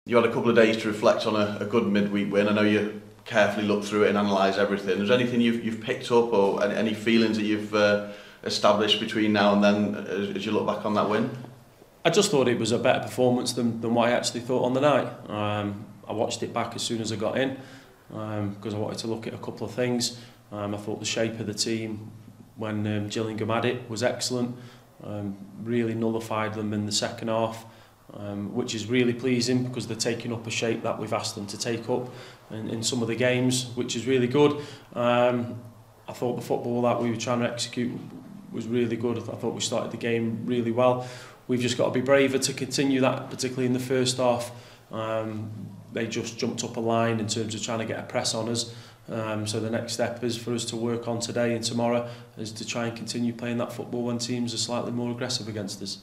You had a couple of days to reflect on a good midweek win. I know you carefully looked through it and analysed everything. Is there anything you've picked up, or any feelings that you've established between now and then as you look back on that win? I just thought it was a better performance than what I actually thought on the night. I watched it back as soon as I got in because I wanted to look at a couple of things. I thought the shape of the team when Gillingham had it was excellent. Really nullified them in the second half, which is really pleasing because they're taking up a shape that we've asked them to take up in some of the games, which is really good. I thought the football that we were trying to execute was really good. I thought we started the game really well. We've just got to be braver to continue that, particularly in the first half. They just jumped up a line in terms of trying to get a press on us. So the next step is for us to work on today and tomorrow is to try and continue playing that football when teams are slightly more aggressive against us.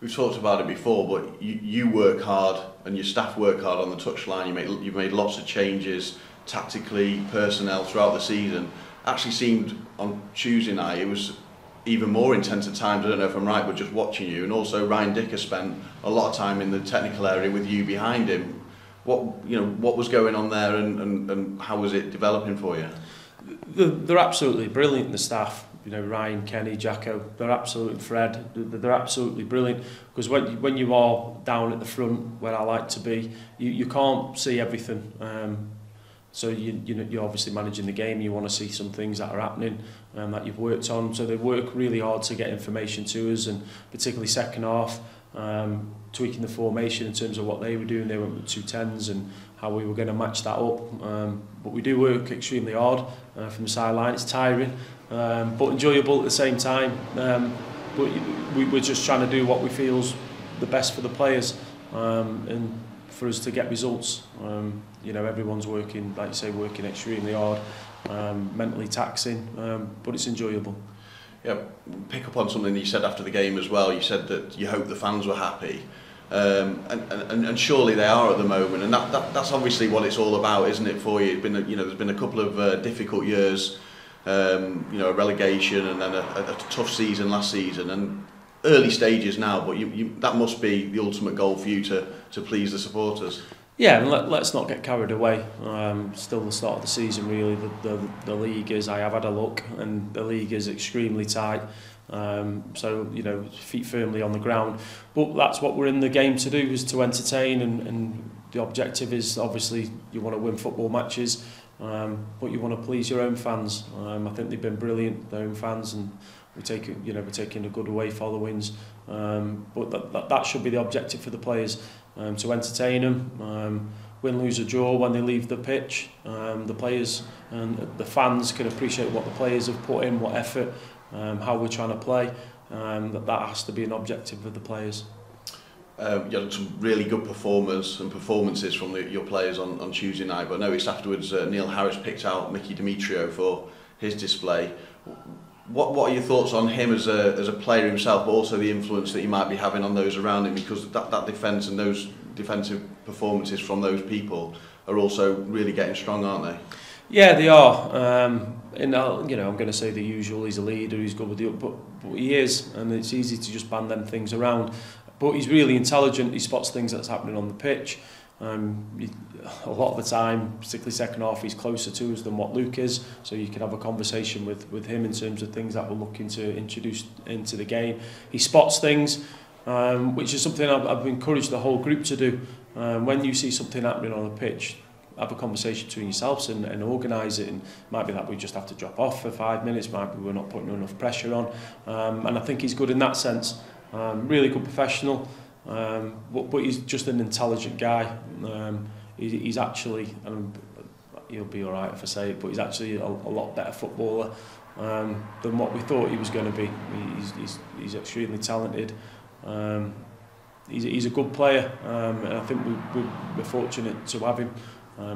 We've talked about it before, but you work hard and your staff work hard on the touchline. You've made lots of changes tactically, personnel throughout the season. Actually seemed on Tuesday night it was even more intense at times. I don't know if I'm right, but just watching you, and also Ryan Dicker spent a lot of time in the technical area with you behind him. What was going on there, and how was it developing for you? They're absolutely brilliant, the staff. Ryan, Kenny, Jacko, they're absolutely Fred. They're absolutely brilliant because when you are down at the front where I like to be, you can't see everything. So you're obviously managing the game. You want to see some things that are happening that you've worked on. So they work really hard to get information to us, and particularly second half, tweaking the formation in terms of what they were doing. They went with 2-10s and how we were going to match that up. But we do work extremely hard from the sideline. It's tiring, but enjoyable at the same time. But we're just trying to do what we feel's the best for the players and for us to get results. Everyone's working, like you say, working extremely hard, mentally taxing, but it's enjoyable. Yeah, pick up on something that you said after the game as well. You said that you hope the fans were happy, and surely they are at the moment, and that's obviously what it's all about, isn't it? For you, it's been there's been a couple of difficult years, a relegation and then a tough season last season, and early stages now. But that must be the ultimate goal for you to please the supporters. Yeah, and let's not get carried away. Still the start of the season, really. The league is, I have had a look, and the league is extremely tight. So, feet firmly on the ground. But that's what we're in the game to do, is to entertain, and the objective is, obviously, you want to win football matches, but you want to please your own fans. I think they've been brilliant, their own fans, and we're taking a good away followings. But that should be the objective for the players. To entertain them, win, lose or draw when they leave the pitch. The players and the fans can appreciate what the players have put in, what effort, how we're trying to play. That has to be an objective of the players. You had some really good performances from your players on Tuesday night, but I noticed afterwards Neil Harris picked out Mickey Demetrio for his display. What are your thoughts on him as a player himself, but also the influence that he might be having on those around him? Because that defence and those defensive performances from those people are also really getting strong, aren't they? Yeah, they are. I'm going to say the usual. He's a leader. He's good with the but he is, and it's easy to just ban them things around. But he's really intelligent. He spots things that's happening on the pitch. A lot of the time, particularly second half, he's closer to us than what Luke is, so you can have a conversation with him in terms of things that we're looking to introduce into the game. He spots things, which is something I've encouraged the whole group to do. When you see something happening on the pitch, have a conversation between yourselves and organise it. And it might be that we just have to drop off for 5 minutes, might be we're not putting enough pressure on, and I think he's good in that sense. Really good professional. But he's just an intelligent guy. He's actually, and he'll be all right if I say it, but he's actually a lot better footballer than what we thought he was going to be. He's extremely talented. He's a good player, and I think we're fortunate to have him.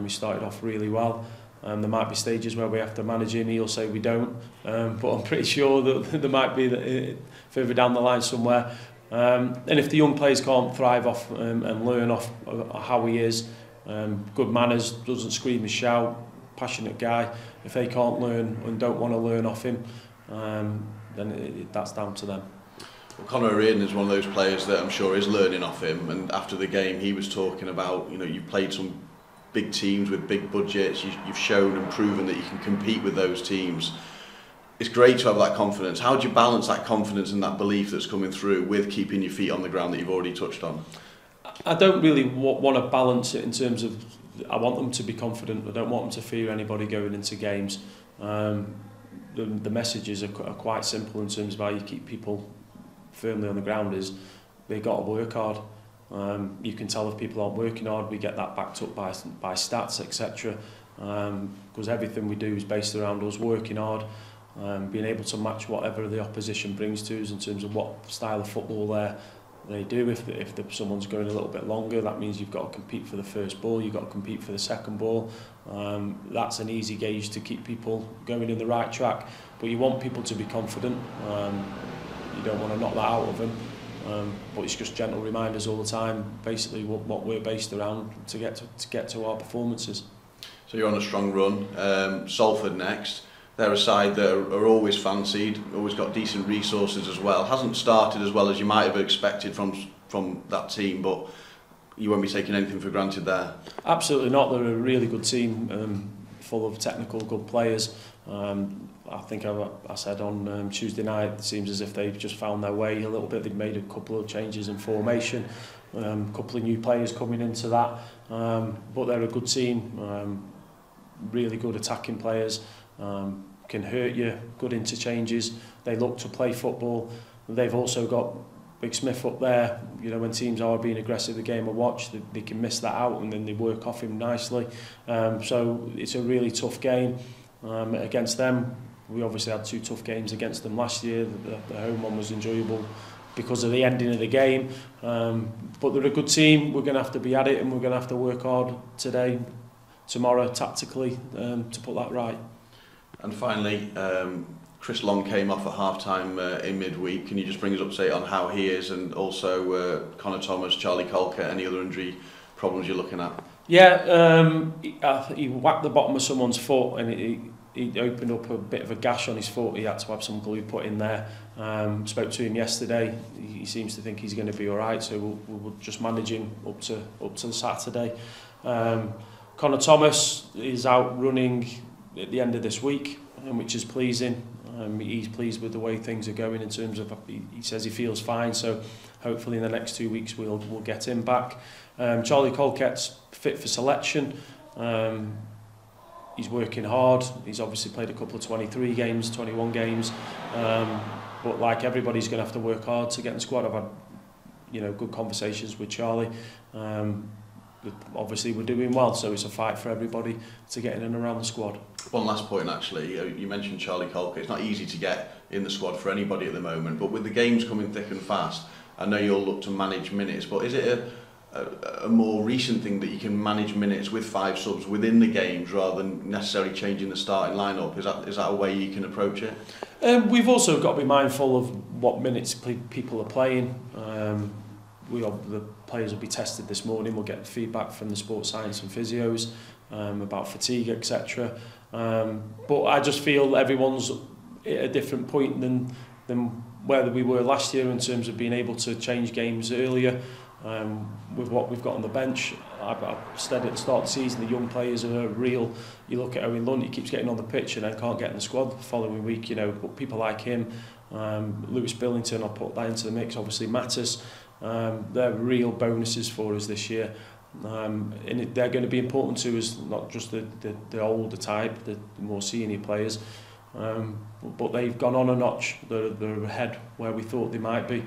He started off really well. There might be stages where we have to manage him. He'll say we don't, but I'm pretty sure that there might be further down the line somewhere. And if the young players can't thrive off and learn off how he is, good manners, doesn't scream and shout, passionate guy, if they can't learn and don't want to learn off him, then that's down to them. Well, Conor O'Riordan is one of those players that I'm sure is learning off him, and after the game he was talking about, you know, you've played some big teams with big budgets, you've shown and proven that you can compete with those teams. It's great to have that confidence. How do you balance that confidence and that belief that's coming through with keeping your feet on the ground that you've already touched on? I don't really want to balance it in terms of, I want them to be confident, I don't want them to fear anybody going into games. The messages are quite simple in terms of how you keep people firmly on the ground. Is they got to work hard. You can tell if people aren't working hard. We get that backed up by stats, etc. Because everything we do is based around us working hard, being able to match whatever the opposition brings to us in terms of what style of football they do. If someone's going a little bit longer, that means you've got to compete for the first ball, you've got to compete for the second ball. That's an easy gauge to keep people going in the right track, but you want people to be confident. You don't want to knock that out of them, but it's just gentle reminders all the time, basically what we're based around to get to our performances. So you're on a strong run. Salford next. They're a side that are always fancied, always got decent resources as well. Hasn't started as well as you might have expected from that team, but you won't be taking anything for granted there. Absolutely not. They're a really good team, full of technical, good players. I think I said on Tuesday night, it seems as if they've just found their way a little bit. They've made a couple of changes in formation, a couple of new players coming into that. But they're a good team, really good attacking players. Can hurt you, good interchanges. They look to play football. They've also got Big Smith up there. You know, when teams are being aggressive, the game of watch, they can miss that out and then they work off him nicely. So it's a really tough game against them. We obviously had 2 tough games against them last year. The home one was enjoyable because of the ending of the game. But they're a good team. We're going to have to be at it and we're going to have to work hard today, tomorrow, tactically, to put that right. And finally, Chris Long came off at half-time in midweek. Can you just bring us up to date on how he is, and also Connor Thomas, Charlie Colkett, any other injury problems you're looking at? Yeah, he whacked the bottom of someone's foot and he opened up a bit of a gash on his foot. He had to have some glue put in there. Spoke to him yesterday. He seems to think he's going to be all right, so we'll just manage him up to Saturday. Connor Thomas is out running at the end of this week, which is pleasing. He's pleased with the way things are going in terms of, he says he feels fine, so hopefully in the next 2 weeks we'll get him back. Charlie Colkett's fit for selection. He's working hard. He's obviously played a couple of 23 games, 21 games, but like everybody's going to have to work hard to get in the squad. I've had good conversations with Charlie. Obviously we're doing well, so it's a fight for everybody to get in and around the squad. One last point actually, you mentioned Charlie Colkett. It's not easy to get in the squad for anybody at the moment, but with the games coming thick and fast, I know you'll look to manage minutes, but is it a more recent thing that you can manage minutes with 5 subs within the games rather than necessarily changing the starting lineup? Is that a way you can approach it? We've also got to be mindful of what minutes people are playing. The players will be tested this morning. We'll get feedback from the sports science and physios about fatigue, etc. But I just feel everyone's at a different point than where we were last year in terms of being able to change games earlier. With what we've got on the bench, I've said at the start of the season, the young players are real. You look at Owen Lunt, he keeps getting on the pitch and then can't get in the squad the following week. But people like him, Lewis Billington, I'll put that into the mix. Obviously matters. They're real bonuses for us this year, and they're going to be important to us, not just the older type, the more senior players, but they've gone on a notch. They're ahead where we thought they might be,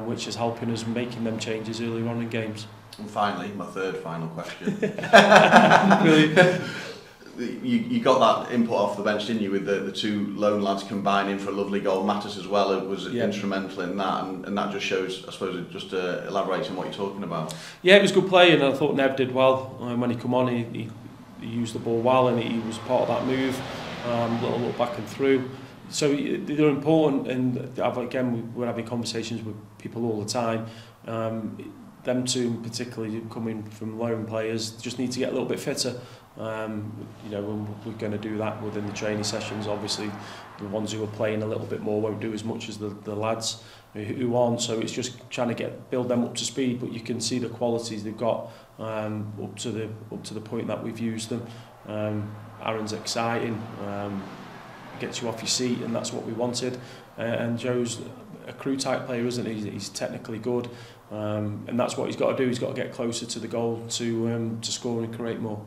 which is helping us making them changes earlier on in games. And finally, my final question. Brilliant. You got that input off the bench, didn't you, with the 2 lone lads combining for a lovely goal. Mattis as well was instrumental in that, and that just shows, I suppose, it just elaborates on what you're talking about. Yeah, it was good play, and I thought Nev did well. When he come on, he used the ball well, and he was part of that move, little look back and through. So they're important, and again, we're having conversations with people all the time. Them 2, particularly coming from lone players, just need to get a little bit fitter. When we're going to do that within the training sessions. Obviously the ones who are playing a little bit more won't do as much as the lads who aren't. So it's just trying to build them up to speed. But you can see the qualities they've got up to the point that we've used them. Aaron's exciting, gets you off your seat, and that's what we wanted. And Joe's a crew type player, isn't he? He's technically good, and that's what he's got to do. He's got to get closer to the goal to score and create more.